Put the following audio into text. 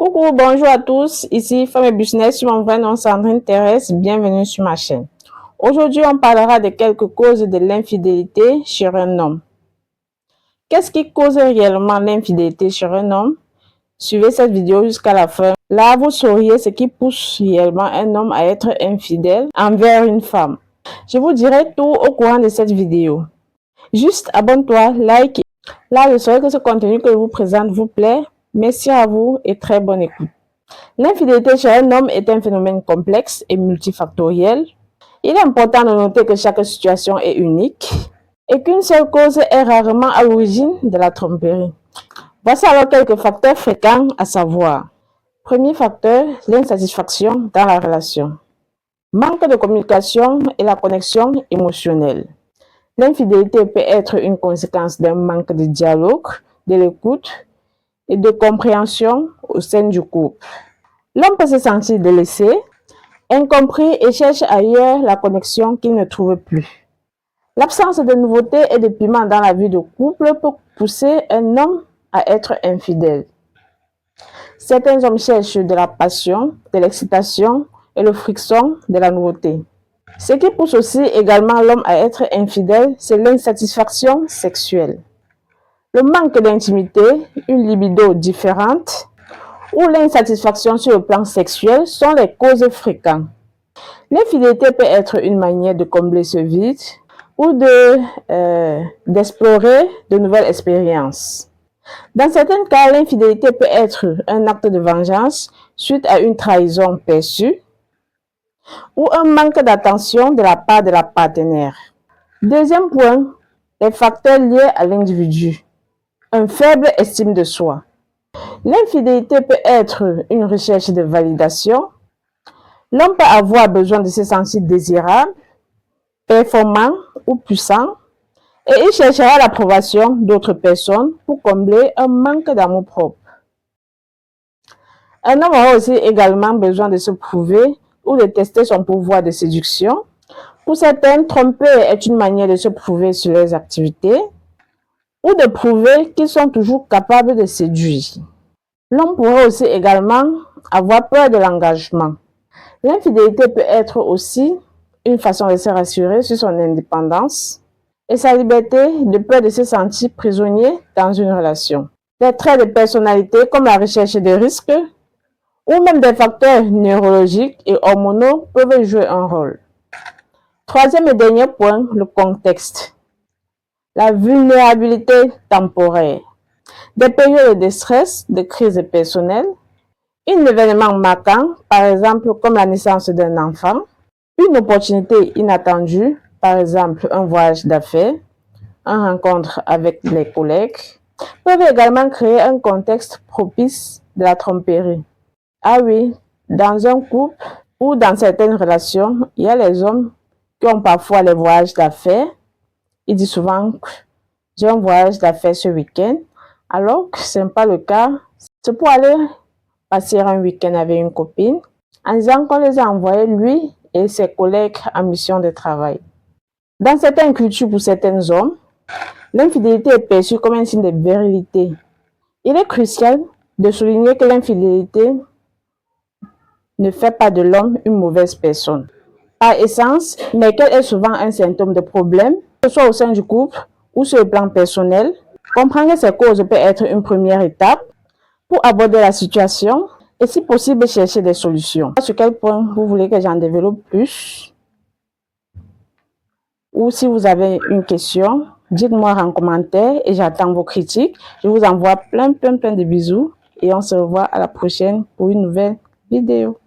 Coucou, bonjour à tous, ici Femme et Business, mon vrai nom Sandrine Thérèse, bienvenue sur ma chaîne. Aujourd'hui, on parlera de quelques causes de l'infidélité chez un homme. Qu'est-ce qui cause réellement l'infidélité chez un homme? Suivez cette vidéo jusqu'à la fin. Là, vous saurez ce qui pousse réellement un homme à être infidèle envers une femme. Je vous dirai tout au courant de cette vidéo. Juste abonne-toi, like. Là, je saurai que ce contenu que je vous présente vous plaît. Merci à vous et très bonne écoute. L'infidélité chez un homme est un phénomène complexe et multifactoriel. Il est important de noter que chaque situation est unique et qu'une seule cause est rarement à l'origine de la tromperie. Voici alors quelques facteurs fréquents à savoir. Premier facteur, l'insatisfaction dans la relation. Manque de communication et la connexion émotionnelle. L'infidélité peut être une conséquence d'un manque de dialogue, de l'écoute et de compréhension au sein du couple. L'homme peut se sentir délaissé, incompris et cherche ailleurs la connexion qu'il ne trouve plus. L'absence de nouveautés et de piment dans la vie de couple peut pousser un homme à être infidèle. Certains hommes cherchent de la passion, de l'excitation et le frisson de la nouveauté. Ce qui pousse aussi également l'homme à être infidèle, c'est l'insatisfaction sexuelle. Le manque d'intimité, une libido différente ou l'insatisfaction sur le plan sexuel sont les causes fréquentes. L'infidélité peut être une manière de combler ce vide ou d'explorer de nouvelles expériences. Dans certains cas, l'infidélité peut être un acte de vengeance suite à une trahison perçue ou un manque d'attention de la part de la partenaire. Deuxième point, les facteurs liés à l'individu. Une faible estime de soi. L'infidélité peut être une recherche de validation. L'homme peut avoir besoin de se sentir désirable, performant ou puissant, et il cherchera l'approbation d'autres personnes pour combler un manque d'amour propre. Un homme aura aussi également besoin de se prouver ou de tester son pouvoir de séduction. Pour certains, tromper est une manière de se prouver sur leurs activités ou de prouver qu'ils sont toujours capables de séduire. L'homme pourrait aussi également avoir peur de l'engagement. L'infidélité peut être aussi une façon de se rassurer sur son indépendance et sa liberté de peur de se sentir prisonnier dans une relation. Des traits de personnalité comme la recherche des risques ou même des facteurs neurologiques et hormonaux peuvent jouer un rôle. Troisième et dernier point, le contexte. La vulnérabilité temporaire. Des périodes de stress, de crise personnelle, un événement marquant, par exemple comme la naissance d'un enfant, une opportunité inattendue, par exemple un voyage d'affaires, une rencontre avec les collègues, peuvent également créer un contexte propice de la tromperie. Ah oui, dans un couple ou dans certaines relations, il y a les hommes qui ont parfois les voyages d'affaires. Ils disent souvent que j'ai un voyage d'affaires ce week-end, alors que ce n'est pas le cas. C'est pour aller passer un week-end avec une copine, en disant qu'on les a envoyés, lui et ses collègues, en mission de travail. Dans certaines cultures, pour certains hommes, l'infidélité est perçue comme un signe de virilité. Il est crucial de souligner que l'infidélité ne fait pas de l'homme une mauvaise personne, par essence, mais qu'elle est souvent un symptôme de problème, que ce soit au sein du couple ou sur le plan personnel. Comprendre ces causes peut être une première étape pour aborder la situation et si possible chercher des solutions. Sur quel point vous voulez que j'en développe plus? Ou si vous avez une question, dites-moi en commentaire et j'attends vos critiques. Je vous envoie plein de bisous et on se revoit à la prochaine pour une nouvelle vidéo.